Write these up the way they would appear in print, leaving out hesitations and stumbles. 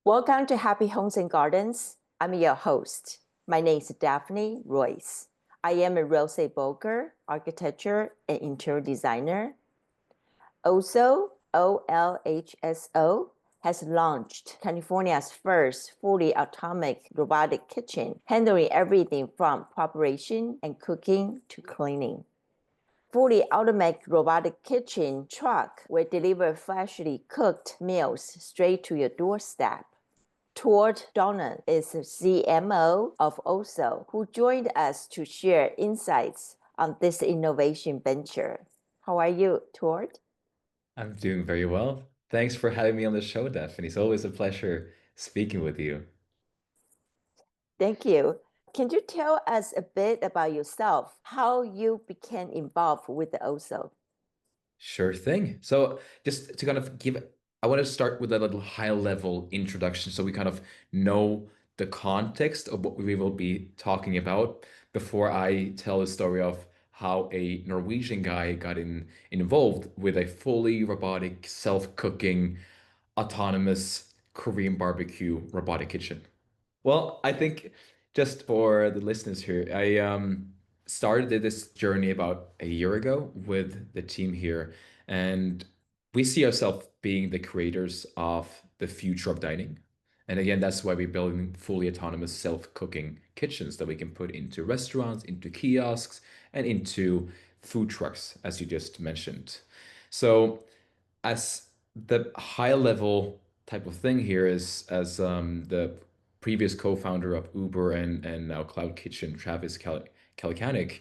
Welcome to Happy Homes and Gardens. I'm your host. My name is Daphne Royce. I am a real estate broker, architecture, and interior designer. Also, OLHSO has launched California's first fully automatic robotic kitchen, handling everything from preparation and cooking to cleaning. Fully automatic robotic kitchen truck will deliver freshly cooked meals straight to your doorstep. Donnum is the CMO of OLHSO, who joined us to share insights on this innovation venture. How are you, Tord? I'm doing very well. Thanks for having me on the show, Daphne. It's always a pleasure speaking with you. Thank you. Can you tell us a bit about yourself, how you became involved with the OLHSO? Sure thing. So, just to kind of I want to start with a little high level introduction so we kind of know the context of what we will be talking about before I tell the story of how a Norwegian guy got involved with a fully robotic, self-cooking, autonomous Korean barbecue robotic kitchen. Well, I think just for the listeners here, I started this journey about a year ago with the team here, and we see ourselves being the creators of the future of dining. And again, that's why we're building fully autonomous self-cooking kitchens that we can put into restaurants, into kiosks, and into food trucks, as you just mentioned. So as the high level type of thing here is as the previous co-founder of Uber and now Cloud Kitchen, Travis Kalanick,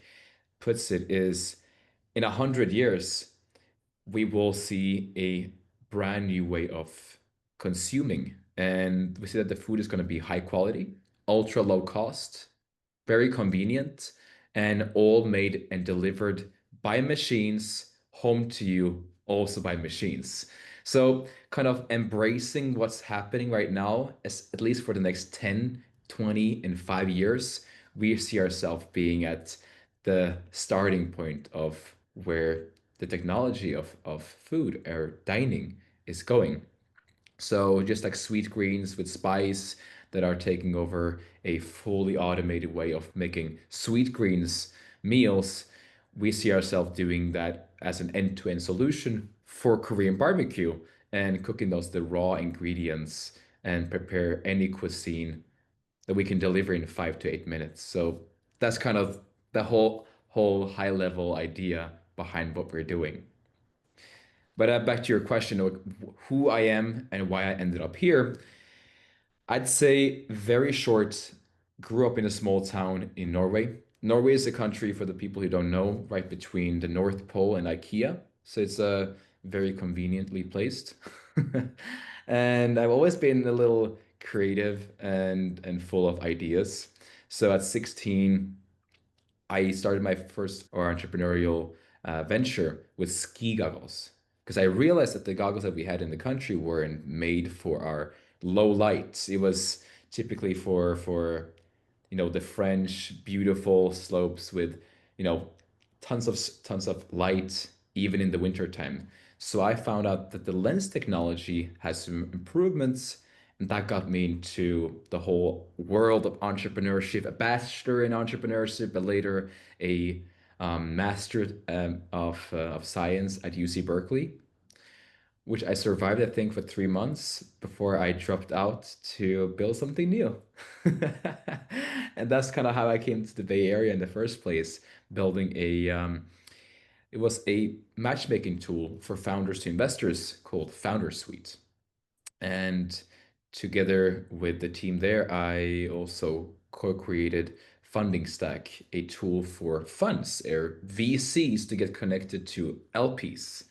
puts it is in 100 years we will see a brand new way of consuming. And we see that the food is going to be high quality, ultra low cost, very convenient, and all made and delivered by machines home to you, also by machines. So, kind of embracing what's happening right now, as, at least for the next 10, 20, and 5 years, we see ourselves being at the starting point of where the technology of food or dining is going. So just like sweet greens with spice that are taking over a fully automated way of making sweet greens meals, we see ourselves doing that as an end-to-end solution for Korean barbecue and cooking those the raw ingredients and prepare any cuisine that we can deliver in 5 to 8 minutes. So that's kind of the whole high level idea behind what we're doing. But back to your question of who I am and why I ended up here, I'd say very short, grew up in a small town in Norway. Norway is a country, for the people who don't know, right between the North Pole and IKEA. So it's very conveniently placed. And I've always been a little creative and full of ideas. So at 16, I started my first or entrepreneurial venture with ski goggles because I realized that the goggles that we had in the country weren't made for our low lights. It was typically for the French beautiful slopes with you know tons of light even in the winter time. So I found out that the lens technology has some improvements, and that got me into the whole world of entrepreneurship, a bachelor in entrepreneurship, but later a master of science at UC Berkeley, which I survived, I think, for 3 months before I dropped out to build something new. And that's kind of how I came to the Bay Area in the first place, building it was a matchmaking tool for founders to investors called Founder Suite. And together with the team there, I also co-created Funding Stack, a tool for funds or VCs to get connected to LPs.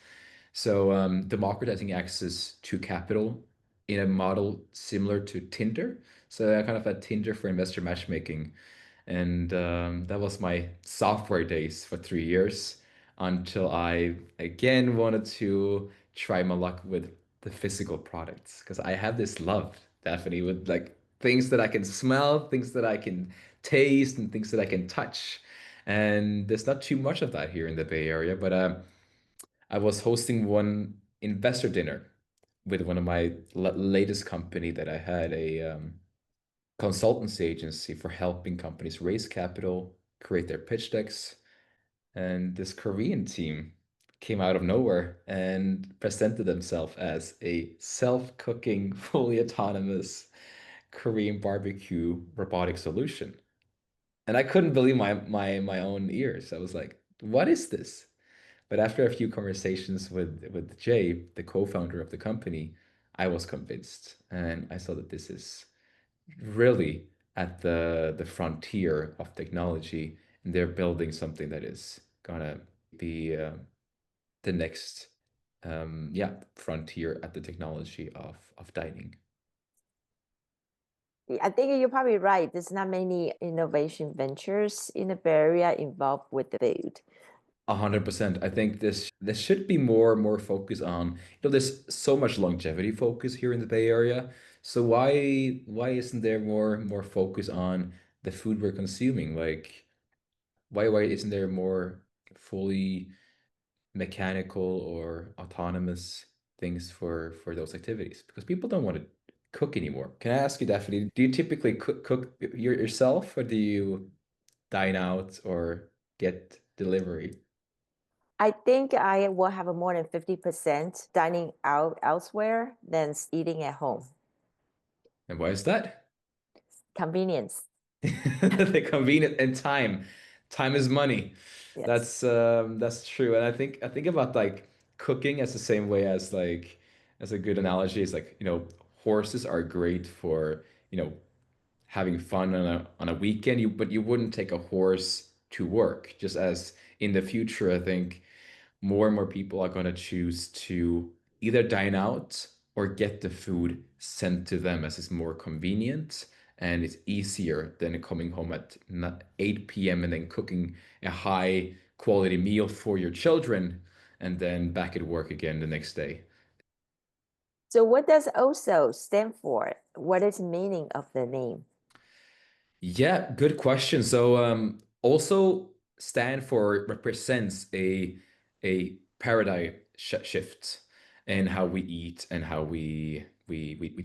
So democratizing access to capital in a model similar to Tinder. So kind of a Tinder for investor matchmaking. And that was my software days for 3 years until I again wanted to try my luck with the physical products because I have this love, Daphne, with like things that I can smell, things that I can taste, and things that I can touch. And there's not too much of that here in the Bay Area, but I was hosting one investor dinner with one of my latest company that I had a consultancy agency for helping companies raise capital, create their pitch decks, and this Korean team came out of nowhere and presented themselves as a self-cooking, fully autonomous Korean barbecue robotic solution. And I couldn't believe my own ears. I was like, what is this? But after a few conversations with Jay, the co-founder of the company, I was convinced. And I saw that this is really at the frontier of technology, and they're building something that is gonna be the next yeah, frontier at the technology of dining. I think you're probably right. There's not many innovation ventures in the Bay Area involved with the food. 100%. I think this should be more focus on, there's so much longevity focus here in the Bay Area. So why isn't there more focus on the food we're consuming? Like why isn't there more fully mechanical or autonomous things for those activities? Because people don't want to cook anymore. Can I ask you, Daphne, do you typically cook yourself, or do you dine out or get delivery? I think I will have a more than 50% dining out elsewhere than eating at home. And why is that? Convenience. The convenience and time. Time is money. Yes. That's true. And I think about like cooking as the same way as like as a good analogy is like, horses are great for, having fun on a weekend. But you wouldn't take a horse to work. Just as in the future, I think more and more people are going to choose to either dine out or get the food sent to them as it's more convenient and it's easier than coming home at 8 p.m. and then cooking a high quality meal for your children and then back at work again the next day. So what does OSO stand for? What is the meaning of the name? Yeah, good question. So also stand for represents a paradigm shift in how we eat and how we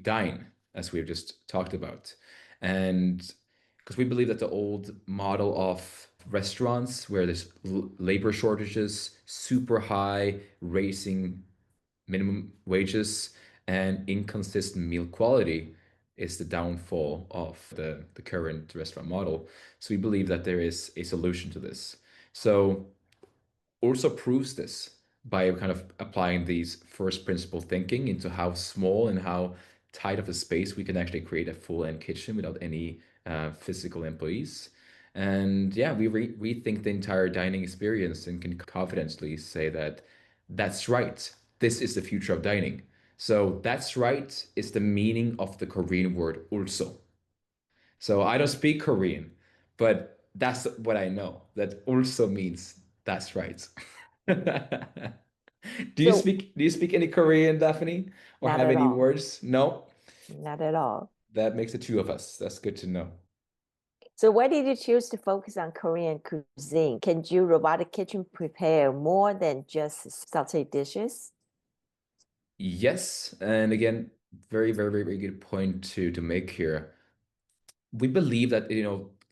dine, as we've just talked about. And because we believe that the old model of restaurants where there's labor shortages, super high, raising minimum wages and inconsistent meal quality is the downfall of the current restaurant model. So we believe that there is a solution to this. So also proves this by kind of applying these first principle thinking into how small and how tight of a space we can actually create a full end kitchen without any physical employees. And yeah, we rethink the entire dining experience and can confidently say that that's right. This is the future of dining. So that's right is the meaning of the Korean word ulso. So I don't speak Korean, but that's what I know. That also means that's right. So Do you speak any Korean, Daphne? Or not have at any all. words? No? Not at all. That makes the two of us. That's good to know. So why did you choose to focus on Korean cuisine? Can you robotic kitchen prepare more than just sauté dishes? Yes, and again, very good point to make here. We believe that,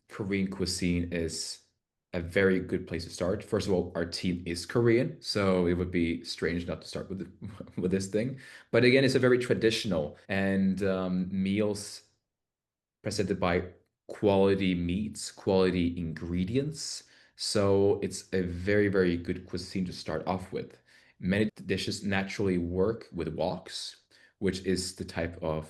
Korean cuisine is a very good place to start. First of all, our team is Korean, so it would be strange not to start with with this thing. But again, it's a very traditional and meals presented by quality meats, quality ingredients. So it's a very good cuisine to start off with. Many dishes naturally work with woks, which is the type of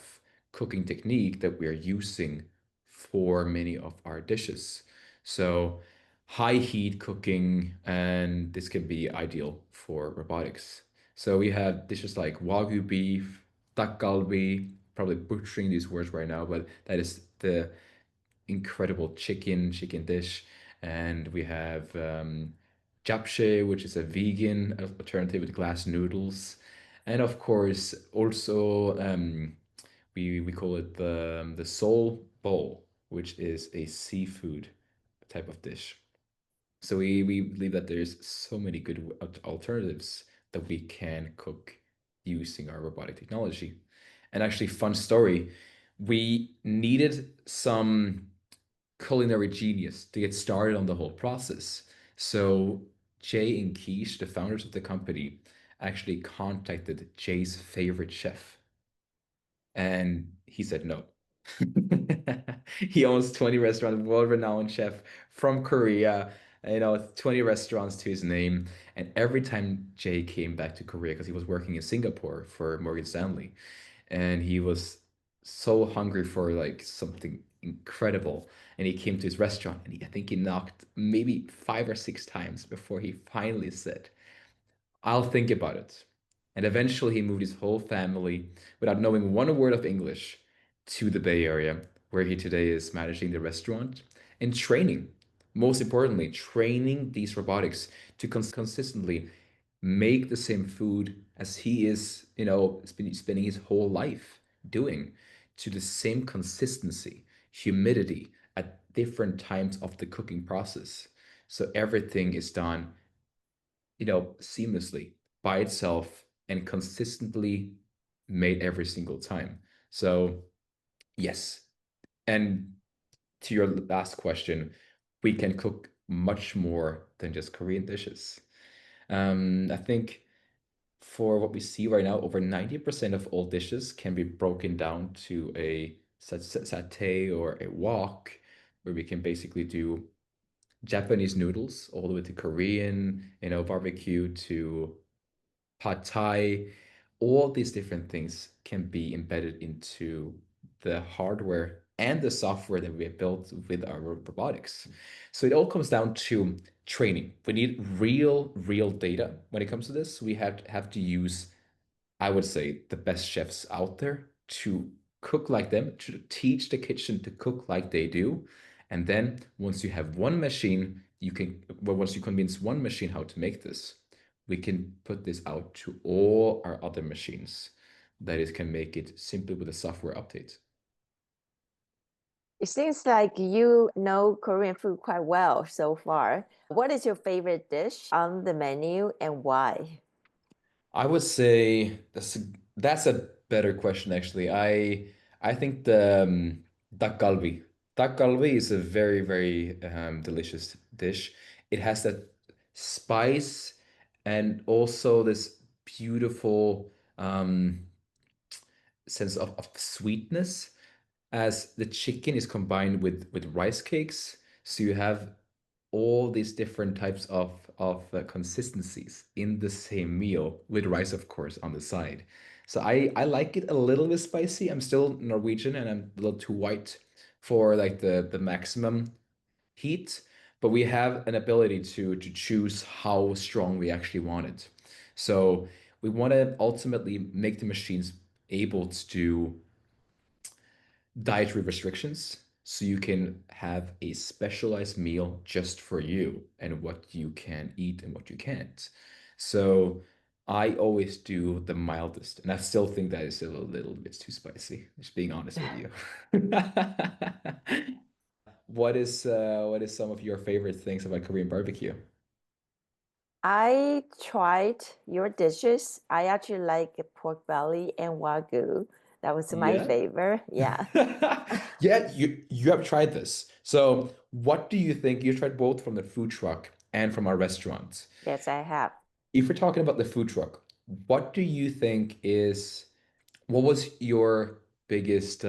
cooking technique that we are using for many of our dishes. So high heat cooking, and this can be ideal for robotics. So we have dishes like wagyu beef, 닭갈비, probably butchering these words right now, but that is the incredible chicken dish. And we have japchae, which is a vegan alternative with glass noodles. And of course, also we call it the soul bowl, which is a seafood type of dish. So we believe that there's so many good alternatives that we can cook. using our robotic technology. And actually, fun story, we needed some culinary genius to get started on the whole process. So Jay and Keish, the founders of the company, actually contacted Jay's favorite chef, and he said no. He owns 20 restaurants, world-renowned chef from Korea, 20 restaurants to his name. And every time Jay came back to Korea, because he was working in Singapore for Morgan Stanley, and he was so hungry for like something incredible. And he came to his restaurant, and I think he knocked maybe 5 or 6 times before he finally said, I'll think about it. And eventually he moved his whole family without knowing one word of English to the Bay Area, where he today is managing the restaurant and training. Most importantly, training these robotics to consistently make the same food as he is, spending his whole life doing, to the same consistency, humidity at different times of the cooking process. So everything is done seamlessly by itself and consistently made every single time. So, yes. And to your last question, we can cook much more than just Korean dishes. I think for what we see right now, over 90% of all dishes can be broken down to a satay or a wok, where we can basically do Japanese noodles all the way to Korean, barbecue to pad thai. All these different things can be embedded into the hardware and the software that we have built with our robotics. So it all comes down to training. We need real data when it comes to this. We have to use, I would say, the best chefs out there to cook like them, to teach the kitchen to cook like they do. And then once you have one machine, once you convince one machine how to make this, we can put this out to all our other machines. That is, can make it simply with a software update. It seems like you know Korean food quite well so far. What is your favorite dish on the menu and why? I would say that's a better question actually. I think the dak galbi. Dak galbi is a very delicious dish. It has that spice and also this beautiful sense of sweetness, as the chicken is combined with rice cakes. So you have all these different types of consistencies in the same meal, with rice, of course, on the side. So I like it a little bit spicy. I'm still Norwegian and I'm a little too white for like the maximum heat, but we have an ability to choose how strong we actually want it. So we want to ultimately make the machines able to do dietary restrictions, so you can have a specialized meal just for you and what you can eat and what you can't. So I always do the mildest, and I still think that is a little bit too spicy, just being honest with you. What is some of your favorite things about Korean barbecue? I tried your dishes. I actually like pork belly and wagyu. That was my Yeah. favorite. Yeah. Yeah, you have tried this. So what do you think? You tried both from the food truck and from our restaurant. Yes, I have. If we're talking about the food truck, what do you think what was your biggest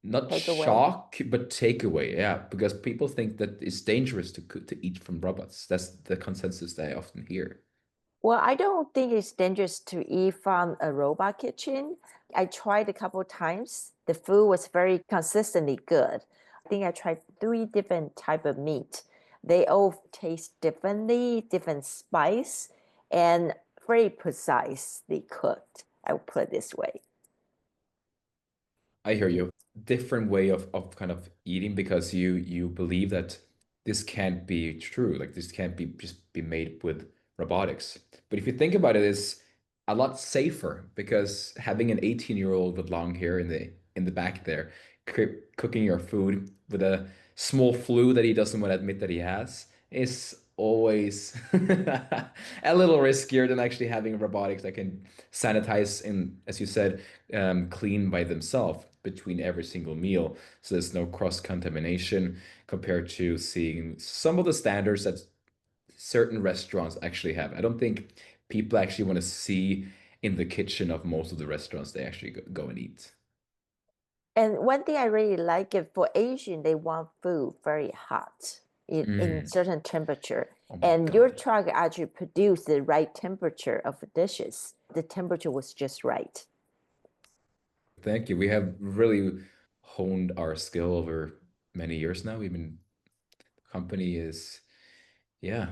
not Takeaway. shock but takeaway? Yeah, because people think that it's dangerous to eat from robots. That's the consensus that I often hear. Well, I don't think it's dangerous to eat from a robot kitchen. I tried a couple times. The food was very consistently good. I think I tried three different type of meat. They all taste differently, different spice, and very precisely cooked. I would put it this way. I hear you. Different way of kind of eating, because you believe that this can't be true. Like this can't be just be made with robotics. But if you think about it, it's a lot safer, because having an 18-year-old with long hair in the back there, cooking your food with a small flu that he doesn't want to admit that he has, is always a little riskier than actually having robotics that can sanitize and, as you said, clean by themselves between every single meal. So there's no cross-contamination compared to seeing some of the standards that certain restaurants actually have. I don't think people actually want to see in the kitchen of most of the restaurants they actually go and eat. And one thing I really like it for Asian, they want food very hot in Mm. certain temperature. Oh my And your God. truck actually produced the right temperature of the dishes. The temperature was just right. Thank you. We have really honed our skill over many years now. We've been, company is, yeah,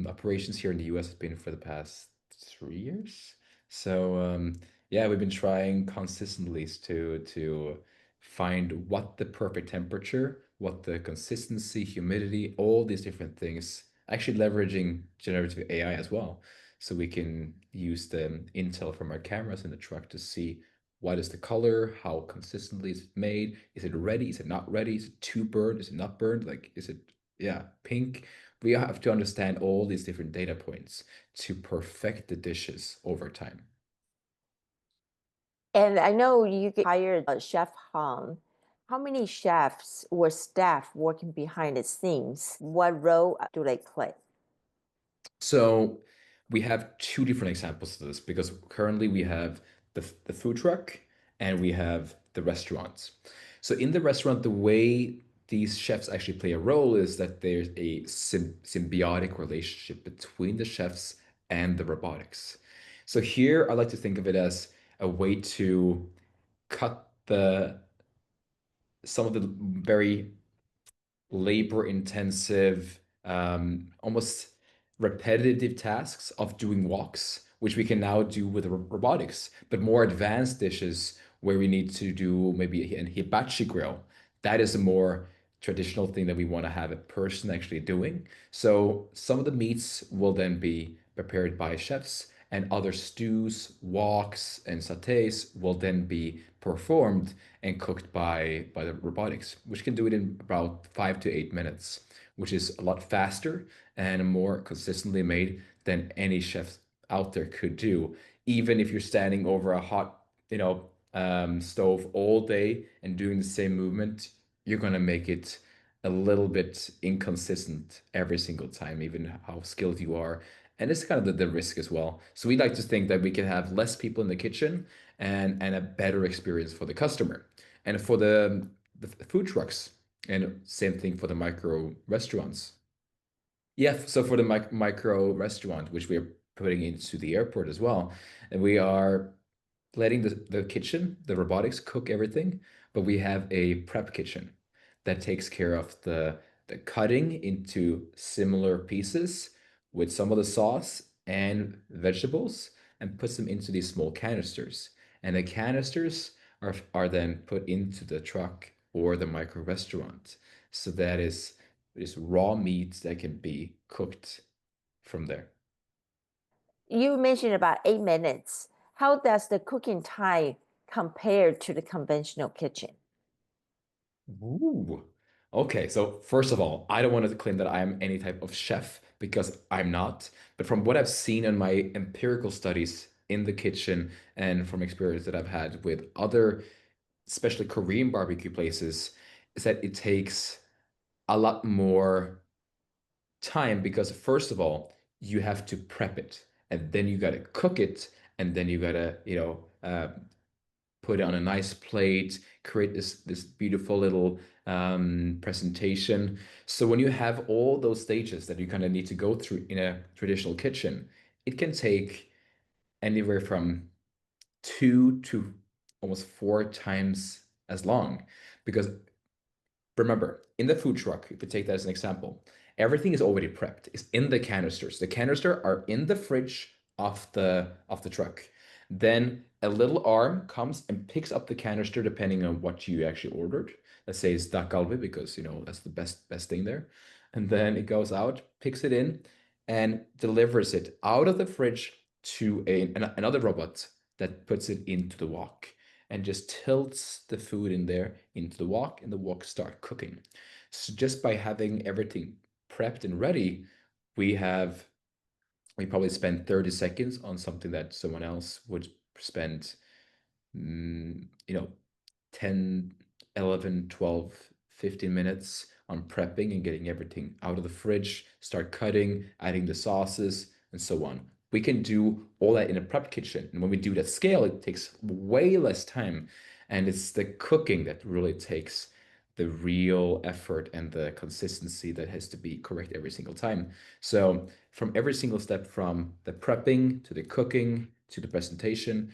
operations here in the US has been for the past 3 years. So yeah, we've been trying consistently to find what the perfect temperature, what the consistency, humidity, all these different things, actually leveraging generative AI as well. So we can use the intel from our cameras in the truck to see what is the color, how consistently is it made, is it ready, is it not ready, is it too burned, is it not burned, like is it, yeah, pink. We have to understand all these different data points to perfect the dishes over time. And I know you hired a chef Han. How many chefs or staff working behind the scenes? What role do they play? So we have two different examples of this because currently we have the food truck and we have the restaurants. So in the restaurant, the way these chefs actually play a role is that there's a symbiotic relationship between the chefs and the robotics. So here I like to think of it as a way to cut the some of the very labor intensive, almost repetitive tasks of doing walks, which we can now do with robotics, but more advanced dishes where we need to do maybe an hibachi grill. That is a more traditional thing that we want to have a person actually doing. So some of the meats will then be prepared by chefs, and other stews, woks, and satés will then be performed and cooked by the robotics, which can do it in about 5 to 8 minutes, which is a lot faster and more consistently made than any chef out there could do. Even if you're standing over a hot, stove all day and doing the same movement, you're gonna make it a little bit inconsistent every single time, even how skilled you are. And it's kind of the risk as well. So we like to think that we can have less people in the kitchen and a better experience for the customer. And for the food trucks, and same thing for the micro restaurants. Yeah, so for the micro restaurant, which we are putting into the airport as well, and we are letting the kitchen, the robotics cook everything, but we have a prep kitchen that takes care of the cutting into similar pieces with some of the sauce and vegetables and puts them into these small canisters. And the canisters are then put into the truck or the micro restaurant. So that is raw meat that can be cooked from there. You mentioned about 8 minutes. How does the cooking time compare to the conventional kitchen? Ooh. Okay, so first of all, I don't want to claim that I am any type of chef because I'm not. But from what I've seen in my empirical studies in the kitchen and from experience that I've had with other, especially Korean barbecue places, is that it takes a lot more time because first of all, you have to prep it and then you got to cook it and then you got to, put it on a nice plate, create this beautiful little presentation. So when you have all those stages that you kind of need to go through in a traditional kitchen, it can take anywhere from 2 to almost 4 times as long. Because remember, in the food truck, if you take that as an example, everything is already prepped. It's in the canisters. The canister are in the fridge of the truck. Then a little arm comes and picks up the canister depending on what you actually ordered. Let's say it's dak because that's the best thing there. And then it goes out, picks it in, and delivers it out of the fridge to another robot that puts it into the wok and just tilts the food in there into the wok and the wok start cooking. So just by having everything prepped and ready, we have we probably spend 30 seconds on something that someone else would spend, you know, 10, 11, 12, 15 minutes on prepping and getting everything out of the fridge, start cutting, adding the sauces, and so on. We can do all that in a prep kitchen. And when we do that scale, it takes way less time. And it's the cooking that really takes the real effort and the consistency that has to be correct every single time. So, from every single step, from the prepping to the cooking to the presentation,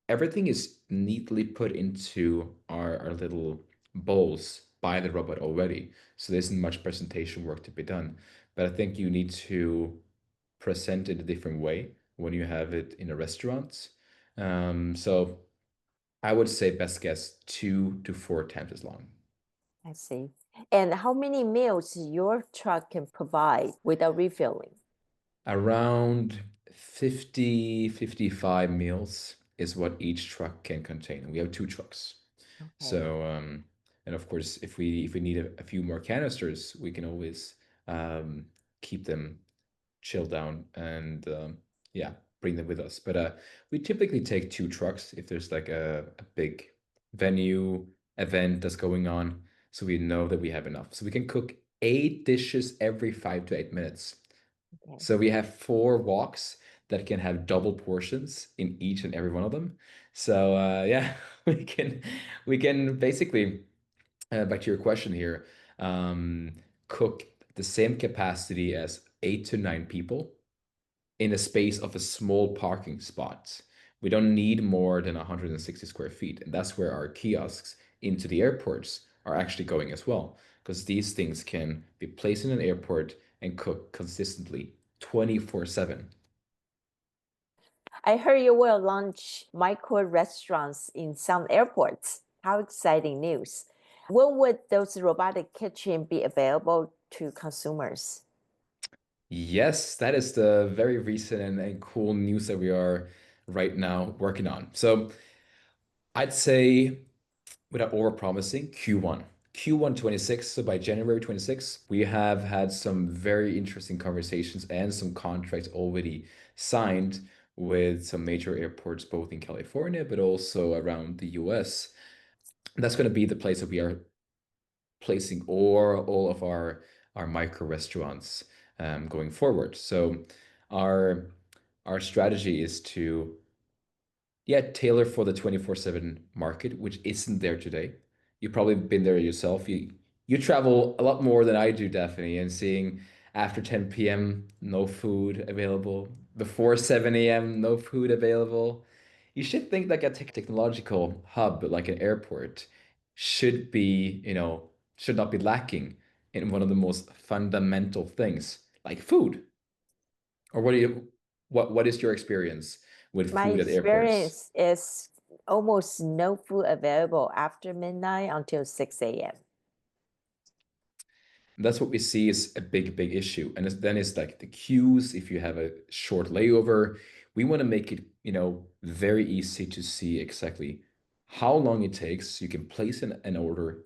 everything is neatly put into our little bowls by the robot already. So there isn't much presentation work to be done. But I think you need to present it a different way when you have it in a restaurant. So I would say best guess 2 to 4 times as long. I see. And how many meals your truck can provide without refilling? Around 50, 55 meals is what each truck can contain. And we have 2 trucks. Okay. So, and of course, if we need a few more canisters, we can always um, keep them chilled down and yeah, bring them with us. But we typically take 2 trucks if there's like a big venue event that's going on, so we know that we have enough. So we can cook 8 dishes every 5 to 8 minutes. Okay. So we have 4 walks that can have double portions in each and every one of them. So yeah, we can basically back to your question here, um, cook the same capacity as 8 to 9 people in a space of a small parking spot. We don't need more than 160 square feet, and that's where our kiosks into the airports are actually going as well, because these things can be placed in an airport and cook consistently 24/7. I heard you will launch micro restaurants in some airports. How exciting news. When would those robotic kitchen be available to consumers? Yes, that is the very recent and cool news that we are right now working on. So I'd say, without overpromising, Q1. Q1 26, so by January 26, we have had some very interesting conversations and some contracts already signed with some major airports, both in California, but also around the US. That's going to be the place that we are placing all of our micro restaurants going forward. So our our strategy is to, yeah, tailor for the 24/7 market, which isn't there today. You've probably been there yourself. You travel a lot more than I do, Daphne, and seeing after 10 p.m. no food available, before 7 a.m. no food available. You should think like a technological hub, like an airport, should be, should not be lacking in one of the most fundamental things, like food. Or what is your experience with My food at airports? experience is almost no food available after midnight until 6 a.m. That's what we see is a big issue. And then it's like the queues. If you have a short layover, we want to make it, very easy to see exactly how long it takes. You can place an order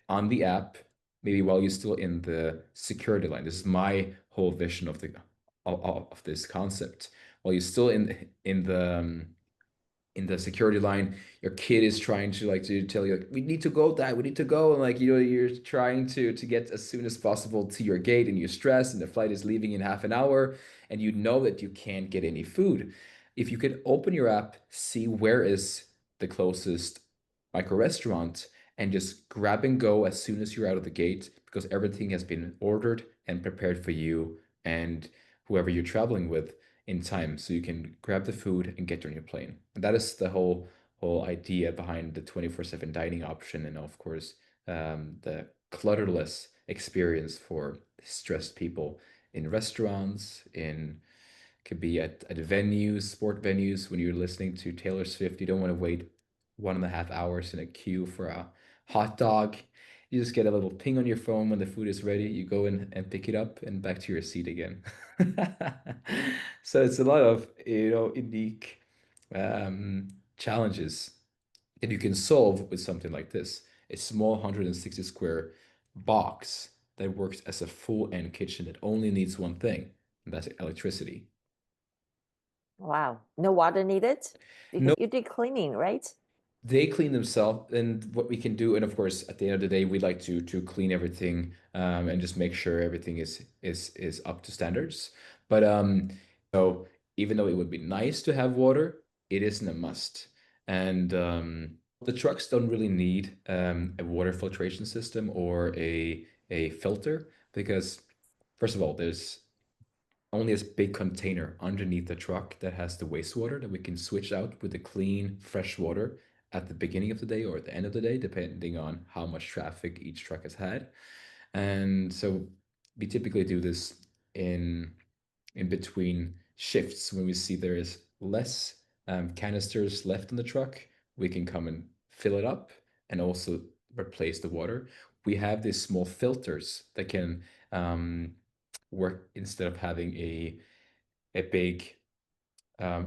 on the app, maybe while you're still in the security line. This is my whole vision of this concept. While you're still in the security line, your kid is trying to like to tell you like, we need to go, dad, we need to go, and like you're trying to get as soon as possible to your gate, and you're stressed, and the flight is leaving in half an hour, and you know that you can't get any food. If you could open your app, see where is the closest micro restaurant, and just grab and go as soon as you're out of the gate, because everything has been ordered and prepared for you and whoever you're traveling with in time, so you can grab the food and get on your plane. And that is the whole idea behind the 24/7 dining option, and of course, the clutterless experience for stressed people in restaurants, in could be at venues, sport venues. When you're listening to Taylor Swift, you don't want to wait 1.5 hours in a queue for a hot dog. You just get a little ping on your phone when the food is ready. You go in and pick it up and back to your seat again. So it's a lot of, unique challenges that you can solve with something like this. A small 160 square box that works as a full end kitchen that only needs one thing, and that's electricity. Wow. No water needed because No, you did cleaning, right? they clean themselves, and what we can do, and of course, at the end of the day, we like to clean everything and just make sure everything is up to standards. But so even though it would be nice to have water, it isn't a must. And the trucks don't really need a water filtration system or a filter because, first of all, there's only this big container underneath the truck that has the wastewater that we can switch out with the clean, fresh water at the beginning of the day or at the end of the day, depending on how much traffic each truck has had. And so we typically do this in in between shifts when we see there is less canisters left in the truck, we can come and fill it up and also replace the water. We have these small filters that can um, work instead of having a big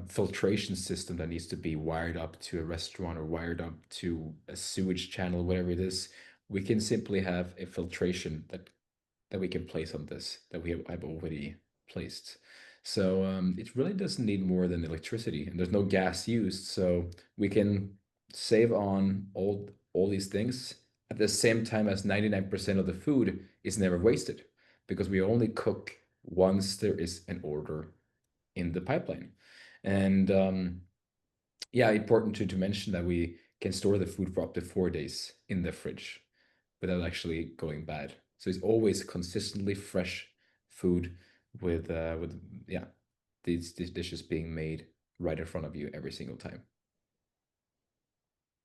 filtration system that needs to be wired up to a restaurant or wired up to a sewage channel, whatever it is. We can simply have a filtration that we can place on this that I've already placed. So it really doesn't need more than electricity, and there's no gas used, so we can save on all these things at the same time as 99% of the food is never wasted because we only cook once there is an order in the pipeline. And yeah, important to mention that we can store the food for up to 4 days in the fridge without actually going bad. So it's always consistently fresh food with yeah, these dishes being made right in front of you every single time.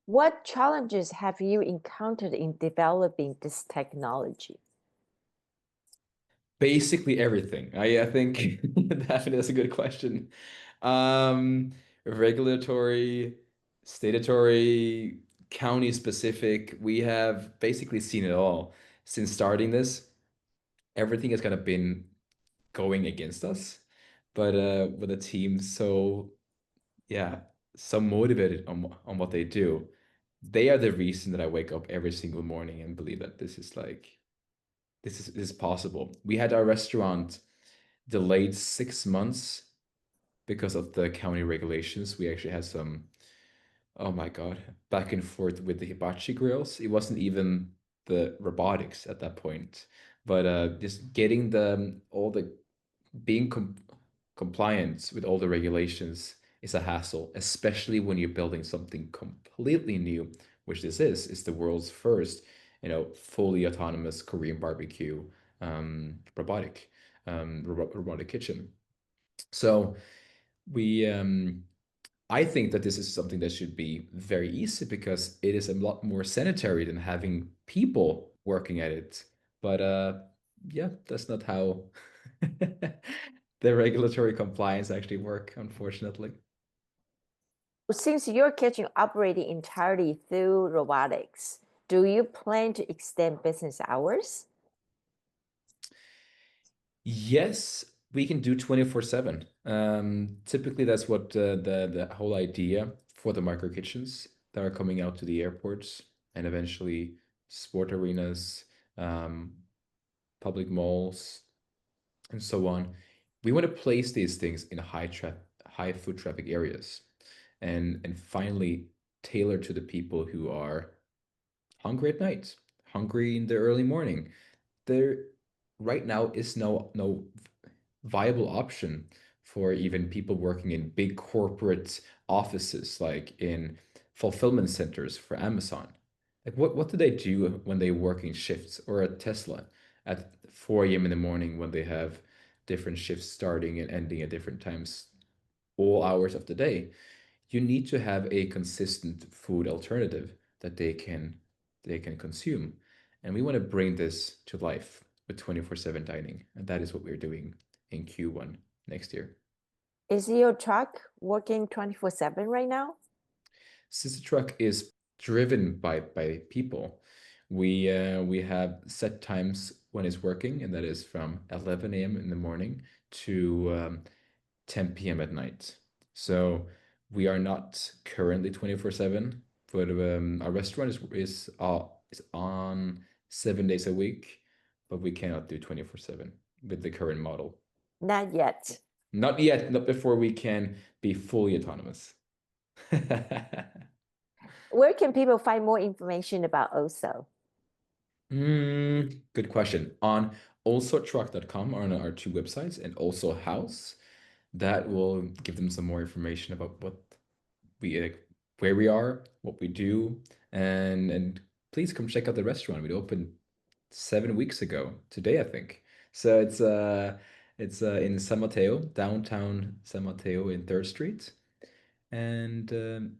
What challenges have you encountered in developing this technology? Basically everything. I think definitely that's a good question. Um, Regulatory, statatory, county specific, we have basically seen it all. Since starting this, everything has kind of been going against us. But with a team so yeah, so motivated on what they do, they are the reason that I wake up every single morning and believe that this is like this is possible. We had our restaurant delayed 6 months because of the county regulations. We actually had some, oh my God, back and forth with the hibachi grills. It wasn't even the robotics at that point, but just getting the all the being compliant with all the regulations is a hassle, especially when you're building something completely new, which this is the world's first, fully autonomous Korean barbecue robotic kitchen. So we I think that this is something that should be very easy because it is a lot more sanitary than having people working at it. But yeah, that's not how the regulatory compliance actually work, unfortunately. Since your kitchen operating entirely through robotics, do you plan to extend business hours? Yes, we can do 24/7. Typically, that's what the whole idea for the micro kitchens that are coming out to the airports and eventually sport arenas, um, public malls, and so on. We want to place these things in high foot traffic areas and finally tailor to the people who are hungry at night, hungry in the early morning. There right now is no viable option for even people working in big corporate offices, like in fulfillment centers for Amazon. Like what do they do when they work in shifts or at Tesla at 4 a.m. in the morning when they have different shifts starting and ending at different times, all hours of the day? You need to have a consistent food alternative that they can consume. And we want to bring this to life with 24/7 dining. And that is what we're doing in Q1 next year. Is your truck working 24/7 right now? Since the truck is driven by people, we have set times when it's working, and that is from 11 a.m. in the morning to 10 p.m. at night. So we are not currently 24/7, but our restaurant is on 7 days a week, but we cannot do 24/7 with the current model. Not yet. Not yet, not before we can be fully autonomous. Where can people find more information about OLHSO? Good question. On alsotruck.com are on our two websites, and also House. That will give them some more information about what we where we are, what we do, and please come check out the restaurant. We opened 7 weeks ago today, I think. So it's in San Mateo, downtown San Mateo in 3rd Street. And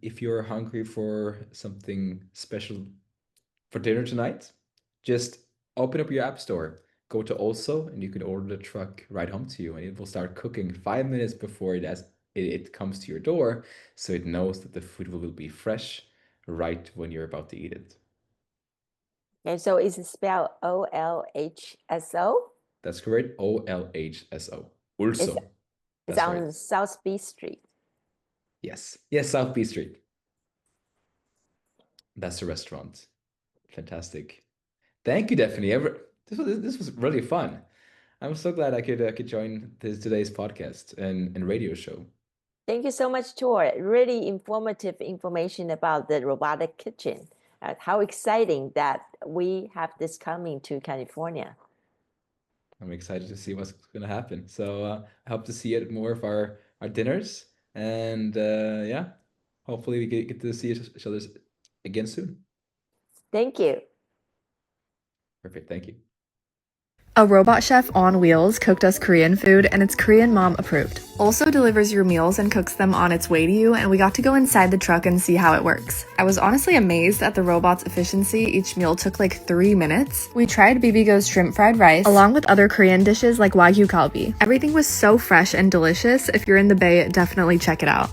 if you're hungry for something special for dinner tonight, just open up your app store, go to Also, and you can order the truck right home to you, and it will start cooking 5 minutes before it comes to your door, so it knows that the food will be fresh right when you're about to eat it. And so is it spelled OLHSO? That's correct. OLHSO. Also. It's That's on right. South B Street. Yes. Yes, South B Street. That's the restaurant. Fantastic. Thank you, Daphne. This was really fun. I'm so glad I could join today's podcast and radio show. Thank you so much, Tor. Really informative information about the robotic kitchen. How exciting that we have this coming to California. I'm excited to see what's going to happen. So I hope to see you at more of our dinners. And yeah, hopefully we get to see each other again soon. Thank you. Perfect. Thank you. A robot chef on wheels cooked us Korean food, and it's Korean mom approved. Also delivers your meals and cooks them on its way to you, and we got to go inside the truck and see how it works. I was honestly amazed at the robot's efficiency. Each meal took like 3 minutes. We tried Bibigo's shrimp fried rice, along with other Korean dishes like Wagyu kalbi. Everything was so fresh and delicious. If you're in the Bay, definitely check it out.